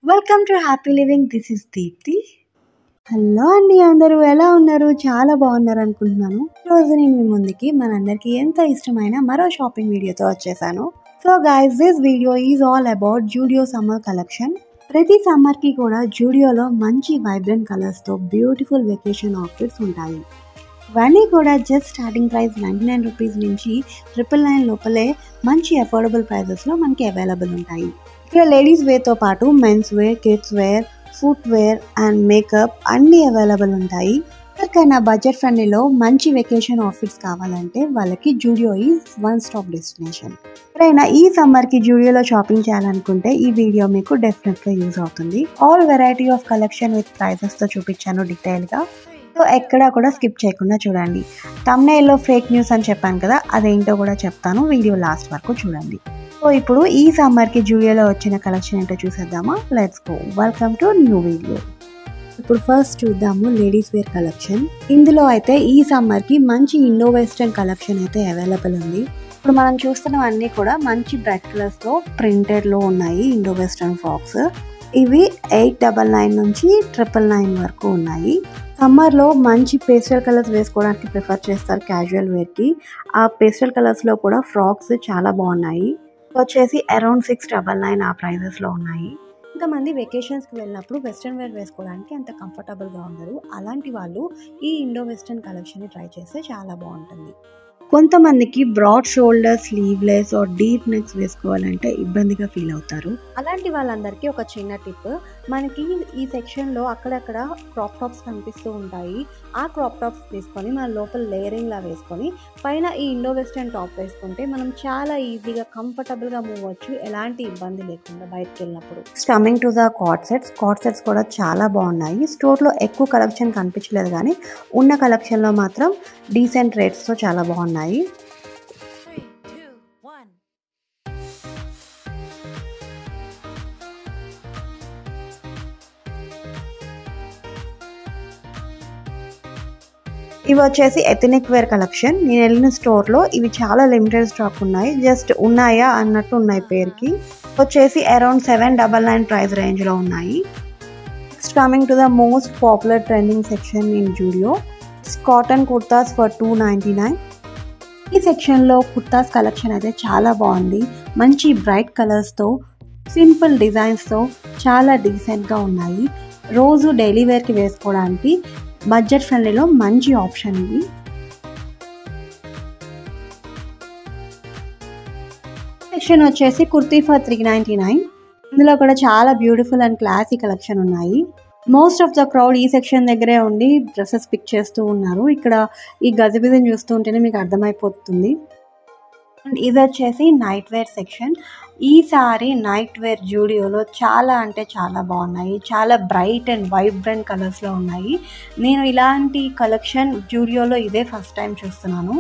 Welcome to happy living. This is Deepti. Hello అండి, అందరూ ఎలా ఉన్నారు? చాలా బాగున్నారు అనుకుంటున్నాను. ఈరోజు నేను మీ ముందుకి మనందరికీ ఎంతో ఇష్టమైన మరో షాపింగ్ వీడియోతో వచ్చేసాను. So guys, this video is all about Zudio summer collection. ప్రతి సమ్మర్కి కూడా జూడియోలో మంచి వైబ్రెంట్ కలర్స్తో బ్యూటిఫుల్ వెకేషన్ అవుట్ఫిట్స్ ఉంటాయి. ఇవన్నీ కూడా జస్ట్ స్టార్టింగ్ ప్రైస్ 99 రూపీస్ నుంచి 999 లోపలే మంచి అఫోర్డబుల్ ప్రైజెస్లో మనకి అవైలబుల్ ఉంటాయి. ఇక్కడ లేడీస్ వేర్తో పాటు mens wear, kids wear, footwear and makeup అన్నీ అవైలబుల్ ఉంటాయి. ఎవరికైనా బడ్జెట్ ఫ్రెండ్లీలో మంచి వెకేషన్ అవుట్ఫిట్స్ కావాలంటే వాళ్ళకి Zudio is one stop destination. ఎవరైనా ఈ సమ్మర్కి జూడియోలో షాపింగ్ చేయాలనుకుంటే ఈ వీడియో మీకు డెఫినెట్గా యూజ్ అవుతుంది. All variety of collection with ప్రైజెస్తో చూపించాను డీటెయిల్గా. సో ఎక్కడా కూడా స్కిప్ చేయకుండా చూడండి. థంబ్నెయిల్లో ఫేక్ న్యూస్ అని చెప్పాను కదా, అదేంటో కూడా చెప్తాను, వీడియో లాస్ట్ వరకు చూడండి. సో ఇప్పుడు ఈ సమ్మర్కి జూడియోలో వచ్చిన కలెక్షన్ ఏంటో చూసేద్దామా. Let's go. Welcome to new video. ఇప్పుడు ఫస్ట్ చూద్దాము లేడీస్ వేర్ కలెక్షన్. ఇందులో అయితే ఈ సమ్మర్కి మంచి ఇండో వెస్టర్న్ కలెక్షన్ అయితే అవైలబుల్ ఉంది. ఇప్పుడు మనం చూస్తున్నవన్నీ కూడా మంచి బ్రైట్ కలర్స్తో ప్రింటెడ్లో ఉన్నాయి ఇండో వెస్టర్న్ ఫ్రాక్స్. ఇవి 899 నుంచి 999 వరకు ఉన్నాయి. సమ్మర్లో మంచి పేస్టల్ కలర్స్ వేసుకోవడానికి ప్రిఫర్ చేస్తారు క్యాజువల్ వేర్కి. ఆ పేస్టల్ కలర్స్లో కూడా ఫ్రాక్స్ చాలా బాగున్నాయి. వచ్చేసి అరౌండ్ 699 ఆ ప్రైజెస్లో ఉన్నాయి. కొంతమంది వెకేషన్స్కి వెళ్ళినప్పుడు వెస్ట్రన్ వేర్ వేసుకోవడానికి అంత కంఫర్టబుల్గా ఉండరు. అలాంటి వాళ్ళు ఈ ఇండో వెస్టర్న్ కలెక్షన్ని ట్రై చేస్తే చాలా బాగుంటుంది. కొంతమందికి broad shoulder, sleeveless or deep necks వేసుకోవాలంటే ఇబ్బందిగా ఫీల్ అవుతారు. అలాంటి వాళ్ళందరికీ ఒక చిన్న టిప్, మనకి ఈ సెక్షన్లో అక్కడక్కడ క్రాప్ టాప్స్ కనిపిస్తూ ఉంటాయి. ఆ క్రాప్ టాప్స్ తీసుకొని మన లోపల లేయరింగ్ లా వేసుకొని పైన ఈ ఇండో వెస్టర్న్ టాప్ వేసుకుంటే మనం చాలా ఈజీగా కంఫర్టబుల్గా మూవ్ అవ్వచ్చు, ఎలాంటి ఇబ్బంది లేకుండా బయటకు వెళ్ళినప్పుడు. Coming to the card sets కూడా చాలా బాగున్నాయి. స్టోర్లో ఎక్కువ కలెక్షన్ కనిపించలేదు, కానీ ఉన్న కలెక్షన్లో మాత్రం డీసెంట్ రేట్స్తో చాలా బాగున్నాయి. ఇవి వచ్చేసి ఎథనిక్ వేర్ కలెక్షన్. నేను వెళ్ళిన స్టోర్లో ఇవి చాలా లిమిటెడ్ స్టాక్ ఉన్నాయి, జస్ట్ ఉన్నాయా అన్నట్టు ఉన్నాయి పేరుకి. వచ్చేసి అరౌండ్ 799 ప్రైస్ రేంజ్లో ఉన్నాయి. Next coming to the most popular trending section in Zudio, cotton kurtas for 299. ఈ సెక్షన్లో కుర్తాస్ కలెక్షన్ అయితే చాలా బాగుంది. మంచి బ్రైట్ కలర్స్తో సింపుల్ డిజైన్స్తో చాలా డీసెంట్గా ఉన్నాయి. రోజు డైలీ వేర్కి వేసుకోవడానికి బడ్జెట్ ఫ్రెండ్లీలో మంచి ఆప్షన్ ఇది. సెక్షన్ వచ్చేసి కుర్తీ ఫర్ 399. ఇందులో కూడా చాలా బ్యూటిఫుల్ అండ్ క్లాసీ కలెక్షన్ ఉన్నాయి. మోస్ట్ ఆఫ్ ద క్రౌడ్ ఈ సెక్షన్ దగ్గరే ఉండి డ్రెస్సెస్ పిక్ చేస్తూ ఉన్నారు. ఇక్కడ ఈ గజిబిజిని చూస్తూ ఉంటేనే మీకు అర్థమైపోతుంది. అండ్ ఇది వచ్చేసి నైట్ వేర్ సెక్షన్. ఈసారి నైట్ వేర్ జూడియోలో చాలా అంటే చాలా బాగున్నాయి. చాలా బ్రైట్ అండ్ వైబ్రెంట్ కలర్స్లో ఉన్నాయి. నేను ఇలాంటి కలెక్షన్ జూడియోలో ఇదే ఫస్ట్ టైం చూస్తున్నాను.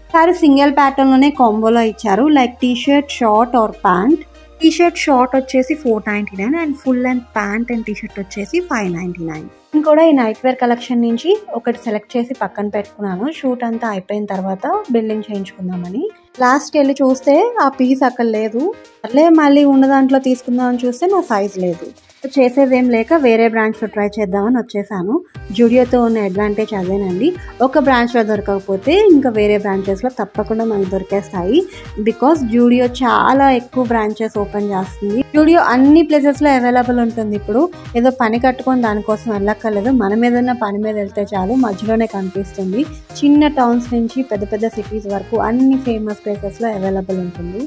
ఈసారి సింగిల్ ప్యాటర్న్లోనే కాంబోలో ఇచ్చారు, like T shirt, short or pant. T shirt short వచ్చేసి 499 and full length pant and T shirt వచ్చేసి 599. నేను కూడా ఈ నైట్ వేర్ కలెక్షన్ నుంచి ఒకటి సెలెక్ట్ చేసి పక్కన పెట్టుకున్నాను. షూట్ అంతా అయిపోయిన తర్వాత బిల్డింగ్ చేయించుకుందామని. లాస్ట్కి వెళ్ళి చూస్తే ఆ పీస్ అక్కడ లేదు. అట్లే మళ్ళీ ఉన్న దాంట్లో తీసుకుందామని చూస్తే నా సైజ్ లేదు. చేసేదేం లేక వేరే బ్రాంచ్లో ట్రై చేద్దామని వచ్చేసాను. జూడియోతో ఉన్న అడ్వాంటేజ్ అదేనండి, ఒక బ్రాంచ్లో దొరకకపోతే ఇంకా వేరే బ్రాంచెస్లో తప్పకుండా మనకు దొరికేస్తాయి. బికాస్ జూడియో చాలా ఎక్కువ బ్రాంచెస్ ఓపెన్ చేస్తుంది. జూడియో అన్ని ప్లేసెస్లో అవైలబుల్ ఉంటుంది. ఇప్పుడు ఏదో పని కట్టుకొని దానికోసం వెళ్ళక్కర్లేదు, మనం ఏదైనా పని మీద వెళ్తే చాలు మధ్యలోనే కనిపిస్తుంది. చిన్న టౌన్స్ నుంచి పెద్ద పెద్ద సిటీస్ వరకు అన్ని ఫేమస్ ప్లేసెస్లో అవైలబుల్ ఉంటుంది.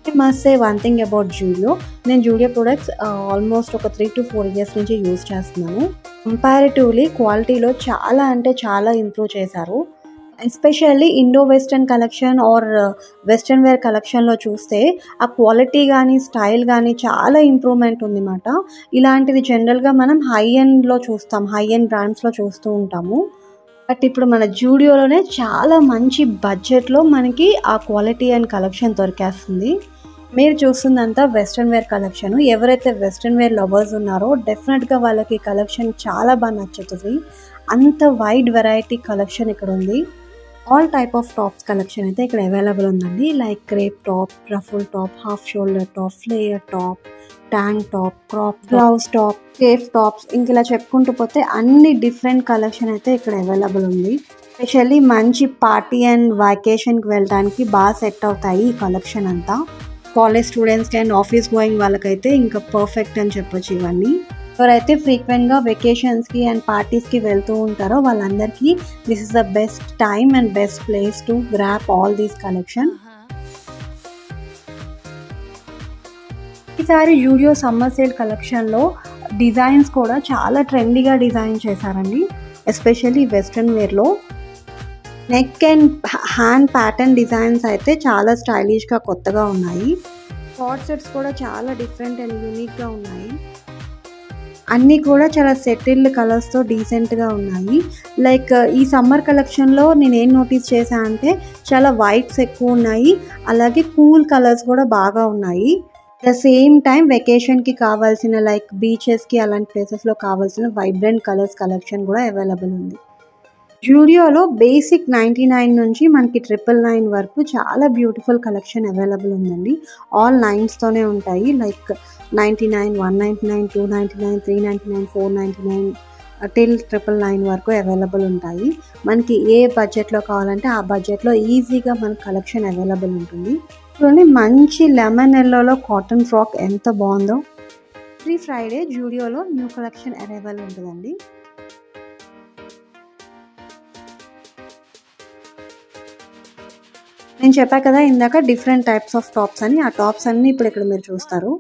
I must say one thing about Zudio, నేను జూడియో ప్రొడక్ట్స్ ఆల్మోస్ట్ ఒక 3 to 4 ఇయర్స్ నుంచి యూజ్ చేస్తున్నాను. కంపారిటివ్లీ క్వాలిటీలో చాలా అంటే చాలా ఇంప్రూవ్ చేశారు. Especially Indo western collection or western wear కలెక్షన్లో చూస్తే ఆ క్వాలిటీ కానీ స్టైల్ కానీ చాలా ఇంప్రూవ్మెంట్ ఉందన్నమాట. ఇలాంటిది జనరల్గా మనం హై ఎండ్లో చూస్తాం, హై ఎండ్ బ్రాండ్స్లో చూస్తూ ఉంటాము. బట్ ఇప్పుడు మన జూడియోలోనే చాలా మంచి బడ్జెట్లో మనకి ఆ క్వాలిటీ అండ్ కలెక్షన్ దొరికేస్తుంది. మీరు చూస్తుందంతా వెస్ట్రన్ వేర్ కలెక్షన్. ఎవరైతే వెస్ట్రన్ వేర్ లవర్స్ ఉన్నారో డెఫినెట్గా వాళ్ళకి కలెక్షన్ చాలా బాగా నచ్చుతుంది. అంత వైడ్ వెరైటీ కలెక్షన్ ఇక్కడ ఉంది. All type of tops collection అయితే ఇక్కడ అవైలబుల్ ఉందండి. Like crepe top, ruffle top, half shoulder top, flayer top, tank top, crop blouse top, cafe tops, ఇంక ఇలా చెప్పుకుంటూ పోతే అన్ని డిఫరెంట్ కలెక్షన్ అయితే ఇక్కడ అవైలబుల్ ఉంది. స్పెషల్లీ మంచి పార్టీ అండ్ వెకేషన్కి వెళ్ళడానికి బాగా సెట్ అవుతాయి ఈ కలెక్షన్ అంతా. కాలేజ్ స్టూడెంట్స్కి అండ్ ఆఫీస్ గోయింగ్ వాళ్ళకైతే ఇంకా పర్ఫెక్ట్ అని చెప్పొచ్చు ఇవన్నీ. ఎవరైతే ఫ్రీక్వెంట్గా వెకేషన్స్కి అండ్ పార్టీస్కి వెళ్తూ ఉంటారో వాళ్ళందరికీ this is the best time and best place to grab all these collection. ఈసారి జూడియో సమ్మర్ సేల్ కలెక్షన్లో డిజైన్స్ కూడా చాలా ట్రెండీగా డిజైన్ చేశారండి. ఎస్పెషల్లీ వెస్ట్రన్ వేర్లో neck and hand pattern designs అయితే చాలా స్టైలిష్గా కొత్తగా ఉన్నాయి. కార్డ్ సెట్స్ కూడా చాలా డిఫరెంట్ అండ్ యూనిక్గా ఉన్నాయి. అన్నీ కూడా చాలా సెటిల్డ్ కలర్స్తో డీసెంట్గా ఉన్నాయి. లైక్ ఈ సమ్మర్ కలెక్షన్లో నేనేం నోటీస్ చేశాను అంటే చాలా వైట్స్ ఎక్కువ ఉన్నాయి, అలాగే కూల్ కలర్స్ కూడా బాగా ఉన్నాయి. ద సేమ్ టైం వెకేషన్కి కావాల్సిన లైక్ బీచెస్కి అలాంటి ప్లేసెస్లో కావాల్సిన వైబ్రెంట్ కలర్స్ కలెక్షన్ కూడా అవైలబుల్ ఉంది. జూడియోలో బేసిక్ 99 నుంచి మనకి 999 వరకు చాలా బ్యూటిఫుల్ కలెక్షన్ అవైలబుల్ ఉందండి. ఆల్ 9స్తోనే ఉంటాయి. లైక్ 99, 199, 299, 399, 499 టిల్ 999 వరకు అవైలబుల్ ఉంటాయి. మనకి ఏ బడ్జెట్లో కావాలంటే ఆ బడ్జెట్లో ఈజీగా మనకి కలెక్షన్ అవైలబుల్ ఉంటుంది. చూడండి, మంచి లెమన్ ఎల్లోలో కాటన్ ఫ్రాక్ ఎంత బాగుందో. ఎవ్రీ ఫ్రైడే జూడియోలో న్యూ కలెక్షన్ అవైలబుల్ ఉంటుందండి. నేను చెప్పా కదా ఇందాక డిఫరెంట్ టైప్స్ ఆఫ్ టాప్స్ అని, ఆ టాప్స్ అన్నీ ఇప్పుడు ఇక్కడ మీరు చూస్తారు.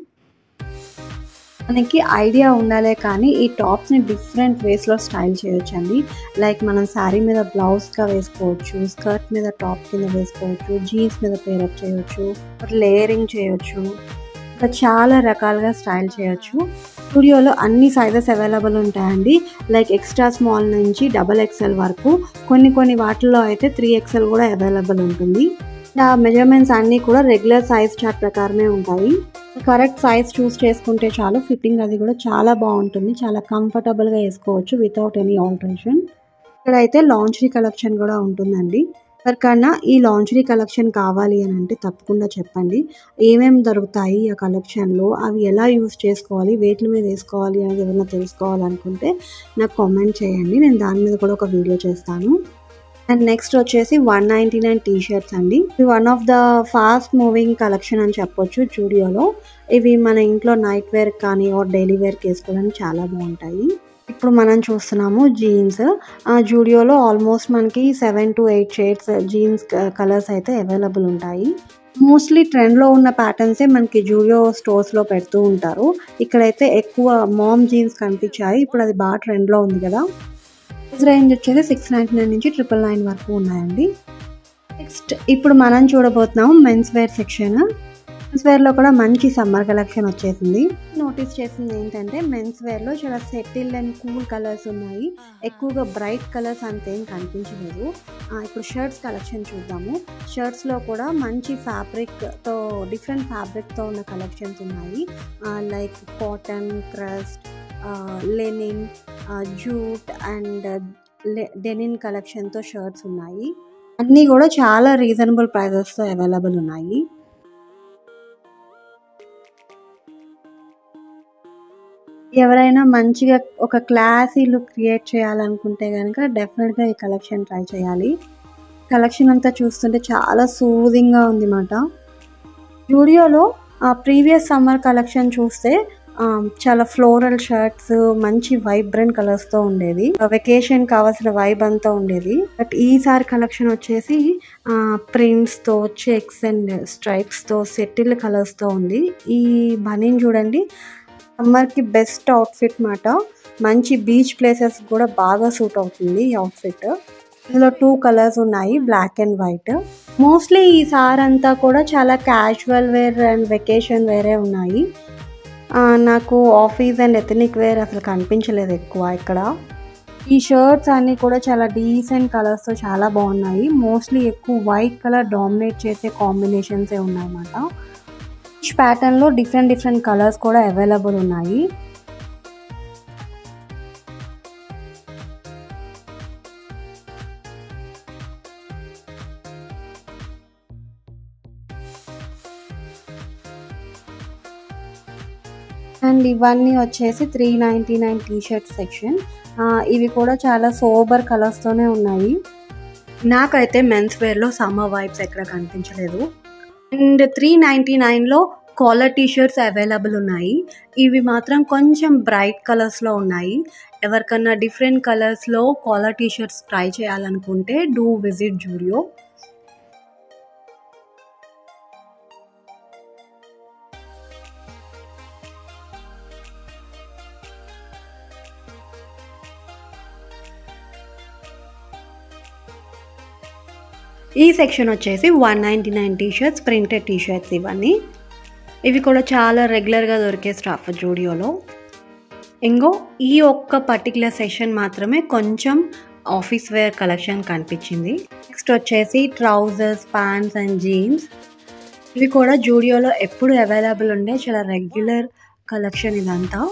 మనకి ఐడియా ఉండాలే కానీ ఈ టాప్స్ని డిఫరెంట్ వేస్లో స్టైల్ చేయొచ్చండి. లైక్ మనం శారీ మీద బ్లౌజ్గా వేసుకోవచ్చు, స్కర్ట్ మీద టాప్ కింద వేసుకోవచ్చు, జీన్స్ మీద పేరప్ చేయొచ్చు, లేయరింగ్ చేయొచ్చు, ఇంకా చాలా రకాలుగా స్టైల్ చేయొచ్చు. స్టూడియోలో అన్ని సైజెస్ అవైలబుల్ ఉంటాయండి. లైక్ ఎక్స్ట్రా స్మాల్ నుంచి XXL వరకు, కొన్ని వాటిల్లో అయితే 3XL కూడా అవైలబుల్ ఉంటుంది. ఆ మెజర్మెంట్స్ అన్నీ కూడా రెగ్యులర్ సైజ్ చార్ట్ ప్రకారమే ఉంటాయి. కరెక్ట్ సైజ్ చూస్ చేసుకుంటే చాలు, ఫిట్టింగ్ అది కూడా చాలా బాగుంటుంది, చాలా కంఫర్టబుల్గా వేసుకోవచ్చు వితౌట్ ఎనీ ఆల్టరేషన్. ఇక్కడైతే లాంచరీ కలెక్షన్ కూడా ఉంటుందండి. ఎవరికన్నా ఈ లాంచరీ కలెక్షన్ కావాలి అని అంటే తప్పకుండా చెప్పండి. ఏమేమి దొరుకుతాయి ఆ కలెక్షన్లో, అవి ఎలా యూస్ చేసుకోవాలి, వేట్ల మీద వేసుకోవాలి అనేది ఏమైనా తెలుసుకోవాలనుకుంటే నాకు కామెంట్ చేయండి, నేను దాని మీద కూడా ఒక వీడియో చేస్తాను. అండ్ నెక్స్ట్ వచ్చేసి 199 టీ-షర్ట్స్ అండి. ఇవి one of the fast moving collection అని చెప్పొచ్చు జూడియోలో. ఇవి మన ఇంట్లో నైట్ వేర్ కానీ ఆర్ డైలీ వేర్కి వేసుకోవడానికి చాలా బాగుంటాయి. ఇప్పుడు మనం చూస్తున్నాము జీన్స్. జూడియోలో ఆల్మోస్ట్ మనకి 7 to 8 షేడ్స్ జీన్స్ కలర్స్ అయితే అవైలబుల్ ఉంటాయి. మోస్ట్లీ ట్రెండ్లో ఉన్న ప్యాటర్న్సే మనకి జూడియో స్టోర్స్లో పెడుతూ ఉంటారు. ఇక్కడైతే ఎక్కువ మామ్ జీన్స్ కనిపించాయి, ఇప్పుడు అది బాగా ట్రెండ్లో ఉంది కదా. రేంజ్ వచ్చేసి 699 నుంచి 999 వరకు ఉన్నాయండి. నెక్స్ట్ ఇప్పుడు మనం చూడబోతున్నాము మెన్స్ వేర్ సెక్షన్. మెన్స్ వేర్లో కూడా మంచి సమ్మర్ కలెక్షన్ వచ్చేసింది. నోటీస్ చేసింది ఏంటంటే మెన్స్ వేర్లో చాలా సెటిల్ అండ్ కూల్ కలర్స్ ఉన్నాయి. ఎక్కువగా బ్రైట్ కలర్స్ అంతేం కనిపించలేదు. ఇప్పుడు షర్ట్స్ కలెక్షన్ చూద్దాము. షర్ట్స్లో కూడా మంచి ఫ్యాబ్రిక్తో, డిఫరెంట్ ఫ్యాబ్రిక్తో ఉన్న కలెక్షన్స్ ఉన్నాయి. Like cotton, crust, linen, jute and denim కలెక్షన్తో షర్ట్స్ ఉన్నాయి. అన్నీ కూడా చాలా రీజనబుల్ ప్రైజెస్తో అవైలబుల్ ఉన్నాయి. ఎవరైనా మంచిగా ఒక క్లాసీ లుక్ క్రియేట్ చేయాలనుకుంటే కనుక డెఫినెట్గా ఈ కలెక్షన్ ట్రై చేయాలి. కలెక్షన్ అంతా చూస్తుంటే చాలా సూదింగ్గా ఉంది మాట. జూడియోలో ప్రీవియస్ సమ్మర్ కలెక్షన్ చూస్తే చాలా ఫ్లోరల్ షర్ట్స్ మంచి వైబ్రెంట్ కలర్స్తో ఉండేది. వెకేషన్ కావాల్సిన వైబ్ అంతా ఉండేది. బట్ ఈసారి కలెక్షన్ వచ్చేసి ప్రింట్స్తో, చెక్స్ అండ్ స్ట్రైప్స్తో, సెటిల్ కలర్స్తో ఉంది. ఈ బనీన్ చూడండి, సమ్మర్కి బెస్ట్ అవుట్ఫిట్ మాట. మంచి బీచ్ ప్లేసెస్ కూడా బాగా సూట్ అవుతుంది ఈ అవుట్ఫిట్. ఇందులో 2 కలర్స్ ఉన్నాయి, బ్లాక్ అండ్ వైట్. మోస్ట్లీ ఈ సార్ అంతా కూడా చాలా క్యాజువల్ వేర్ అండ్ వెకేషన్ వేరే ఉన్నాయి. నాకు ఆఫీస్ అండ్ ఎథనిక్ వేర్ అసలు కనిపించలేదు ఎక్కువ ఇక్కడ. ఈ షర్ట్స్ అన్నీ కూడా చాలా డీసెంట్ కలర్స్తో చాలా బాగున్నాయి. మోస్ట్లీ ఎక్కువ వైట్ కలర్ డామినేట్ చేసే కాంబినేషన్సే ఉన్నాయన్నమాట. ఈచ్ ప్యాటర్న్లో డిఫరెంట్ కలర్స్ కూడా అవైలబుల్ ఉన్నాయి. అండ్ ఇవన్నీ వచ్చేసి 399 టీ షర్ట్ సెక్షన్. ఇవి కూడా చాలా సోబర్ కలర్స్తోనే ఉన్నాయి. నాకైతే మెన్స్ వేర్లో సమ్మర్ వైబ్స్ ఎక్కడ కనిపించలేదు. అండ్ 399లో కాలర్ టీ షర్ట్స్ అవైలబుల్ ఉన్నాయి. ఇవి మాత్రం కొంచెం బ్రైట్ కలర్స్లో ఉన్నాయి. ఎవరికన్నా డిఫరెంట్ కలర్స్లో కాలర్ టీ షర్ట్స్ ట్రై చేయాలనుకుంటే డూ విజిట్ జూడియో. ఈ సెక్షన్ వచ్చేసి 199 T shirts, printed T shirts ఇవన్నీ. ఇవి కూడా చాలా రెగ్యులర్గా దొరికే స్టఫ్ జూడియోలో. ఇంకో ఈ ఒక్క పర్టికులర్ సెక్షన్ మాత్రమే కొంచెం ఆఫీస్ వేర్ కలెక్షన్ కనిపించింది. నెక్స్ట్ వచ్చేసి ట్రౌజర్స్, ప్యాంట్స్ అండ్ జీన్స్. ఇవి కూడా జూడియోలో ఎప్పుడు అవైలబుల్ ఉండే చాలా రెగ్యులర్ కలెక్షన్ ఇదంతా.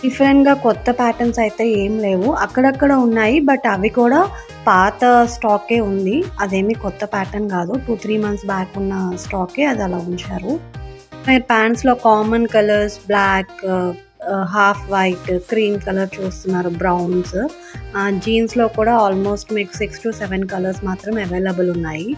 డిఫరెంట్గా కొత్త ప్యాటర్న్స్ అయితే ఏం లేవు, అక్కడక్కడ ఉన్నాయి. బట్ అవి కూడా పాత స్టాకే ఉంది, అదేమి కొత్త ప్యాటర్న్ కాదు. 2-3 months బ్యాక్ ఉన్న స్టాకే అది అలా ఉంచారు. ప్యాంట్స్లో common colours black, half white, cream colour చూస్తున్నారు, బ్రౌన్స్. జీన్స్లో కూడా ఆల్మోస్ట్ మీకు 6 to 7 కలర్స్ మాత్రం అవైలబుల్ ఉన్నాయి.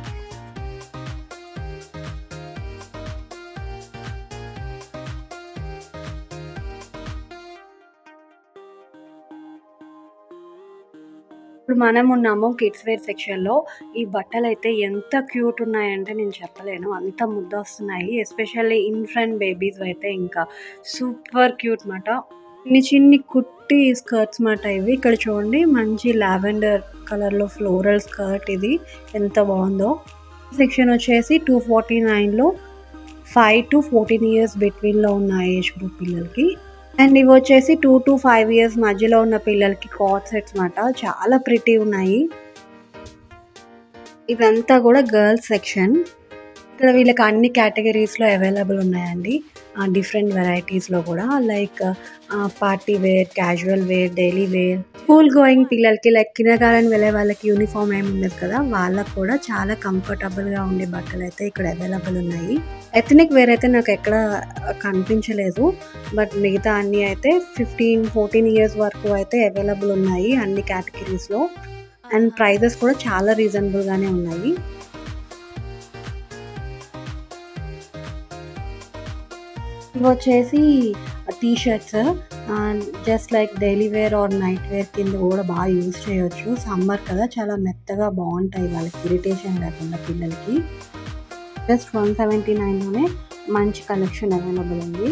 ఇప్పుడు మనం ఉన్నాము కిడ్స్ వేర్ సెక్షన్లో. ఈ బట్టలు అయితే ఎంత క్యూట్ ఉన్నాయంటే నేను చెప్పలేను, అంత ముద్ద వస్తున్నాయి. ఎస్పెషల్లీ ఇన్ఫెంట్ బేబీస్ అయితే ఇంకా సూపర్ క్యూట్ మాట. చిన్ని కుట్టి స్కర్ట్స్ మాట ఇవి. ఇక్కడ చూడండి, మంచి లావెండర్ కలర్లో ఫ్లోరల్ స్కర్ట్, ఇది ఎంత బాగుందో. సెక్షన్ వచ్చేసి 249లో 5 to 14 years బిట్వీన్లో ఉన్న ఏజ్ గ్రూప్ పిల్లలకి. అండ్ ఇవి వచ్చేసి 2 to 5 years మధ్యలో ఉన్న పిల్లలకి కార్డ్ సెట్స్ మాట, చాలా ప్రిటీ ఉన్నాయి. ఇవంతా కూడా గర్ల్స్ సెక్షన్. ఇక్కడ వీళ్ళకి అన్ని కేటగిరీస్లో అవైలబుల్ ఉన్నాయండి, డిఫరెంట్ వెరైటీస్లో కూడా. Like party wear, casual wear, daily wear. School going పిల్లలకి, లైక్ కిందర్గార్టెన్ వెళ్ళే వాళ్ళకి యూనిఫామ్ ఏమి ఉండదు కదా, వాళ్ళకు కూడా చాలా కంఫర్టబుల్గా ఉండే బట్టలు అయితే ఇక్కడ అవైలబుల్ ఉన్నాయి. ఎథనిక్ వేర్ అయితే నాకు ఎక్కడ కనిపించలేదు, బట్ మిగతా అన్నీ అయితే 15-14 years వరకు అయితే అవైలబుల్ ఉన్నాయి అన్ని కేటగిరీస్లో. అండ్ ప్రైజెస్ కూడా చాలా రీజనబుల్గానే ఉన్నాయి. ఇవి వచ్చేసి T shirts, just like daily wear or night wear కింద కూడా బాగా యూజ్ చేయొచ్చు. సమ్మర్ కదా, చాలా మెత్తగా బాగుంటాయి, వాళ్ళకి ఇరిటేషన్ లేకుండా పిల్లలకి. జస్ట్ 179లోనే మంచి కలెక్షన్ అవైలబుల్ ఉంది.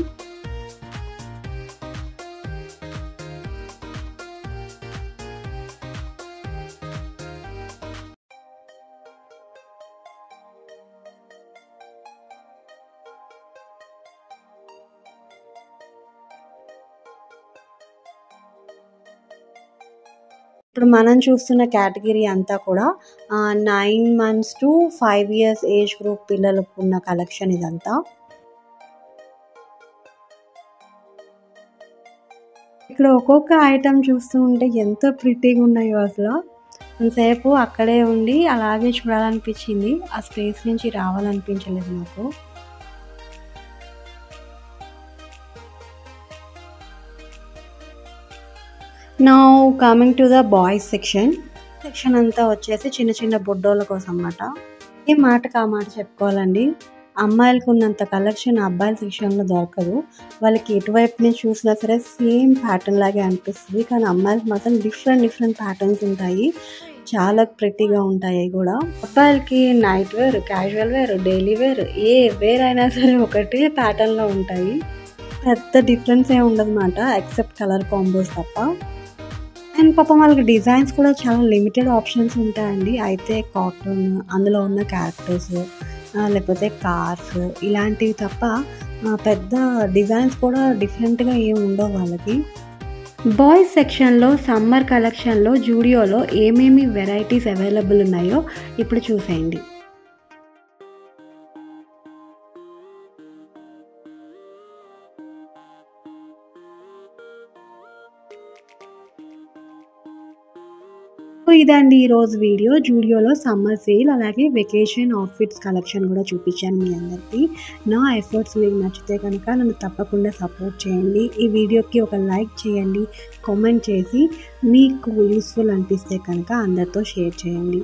ఇప్పుడు మనం చూస్తున్న కేటగిరీ అంతా కూడా 9 months to 5 years age group పిల్లలకు ఉన్న కలెక్షన్ ఇదంతా. ఇక్కడ ఒక్కొక్క ఐటమ్ చూస్తూ ఉంటే ఎంత ప్రిటీగా ఉన్నాయో అసలు. కొంతసేపు అక్కడే ఉండి అలాగే చూడాలనిపించింది, ఆ స్పేస్ నుంచి రావాలనిపించలేదు నాకు. Now coming to the boys section. Section అంతా వచ్చేసి చిన్న చిన్న బొడ్డోళ్ళ కోసం అన్నమాట. ఏ మాటకు ఆ మాట చెప్పుకోవాలండి, అమ్మాయిలకు ఉన్నంత కలెక్షన్ అబ్బాయిల సెక్షన్లో దొరకదు. వాళ్ళకి ఎటువైపు నుంచి చూసినా సరే సేమ్ ప్యాటర్న్ లాగే అనిపిస్తుంది, కానీ అమ్మాయిలకు మాత్రం డిఫరెంట్ ప్యాటర్న్స్ ఉంటాయి, చాలా ప్రిటీగా ఉంటాయి కూడా. అబ్బాయిలకి night wear, casual wear, daily wear, ఏ వేర్ అయినా సరే ఒకటే ప్యాటర్న్లో ఉంటాయి. పెద్ద డిఫరెన్స్ ఏమి ఉండదు అన్నమాట, ఎక్సెప్ట్ కలర్ కాంబోస్ తప్ప. అండ్ పాపం వాళ్ళకి డిజైన్స్ కూడా చాలా లిమిటెడ్ ఆప్షన్స్ ఉంటాయండి. అయితే కాటన్, అందులో ఉన్న క్యారెక్టర్స్, లేకపోతే కార్స్ ఇలాంటివి తప్ప పెద్ద డిజైన్స్ కూడా డిఫరెంట్గా ఏమి ఉండవు వాళ్ళకి. బాయ్స్ సెక్షన్లో సమ్మర్ కలెక్షన్లో జూడియోలో ఏమేమి వెరైటీస్ అవైలబుల్ ఉన్నాయో ఇప్పుడు చూసేయండి. సో ఇదండి ఈరోజు వీడియో. జూడియోలో సమ్మర్ సేల్ అలాగే వెకేషన్ అవుట్ఫిట్స్ కలెక్షన్ కూడా చూపించాను మీ అందరికీ. నా ఎఫర్ట్స్ మీకు నచ్చితే కనుక నన్ను తప్పకుండా సపోర్ట్ చేయండి. ఈ వీడియోకి ఒక లైక్ చేయండి, కామెంట్ చేసి మీకు యూస్ఫుల్ అనిపిస్తే కనుక అందరితో షేర్ చేయండి.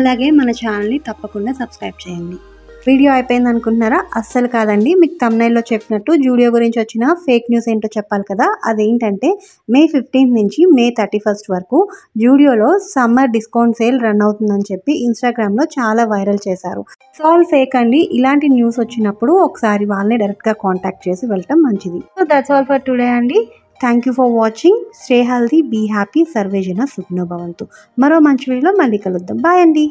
అలాగే మన ఛానల్ని తప్పకుండా సబ్స్క్రైబ్ చేయండి. వీడియో అయిపోయింది అనుకుంటున్నారా? అస్సలు కాదండి. మీకు థంబ్నెయిల్లో చెప్పినట్టు జూడియో గురించి వచ్చిన ఫేక్ న్యూస్ ఏంటో చెప్పాలి కదా. అదేంటంటే మే 15 నుంచి మే 31 వరకు జూడియోలో సమ్మర్ డిస్కౌంట్ సేల్ రన్ అవుతుందని చెప్పి ఇన్స్టాగ్రామ్లో చాలా వైరల్ చేశారు. ఆల్ ఫేక్ అండి. ఇలాంటి న్యూస్ వచ్చినప్పుడు ఒకసారి వాళ్ళని డైరెక్ట్గా కాంటాక్ట్ చేసి వెళ్ళటం మంచిది. So that's all for today అండి. Thank you for watching. Stay healthy, be happy, సర్వే జన సుఖినో భవంతు. మరో మంచి వీడియోలో మళ్ళీ కలుద్దాం. బాయ్ అండి.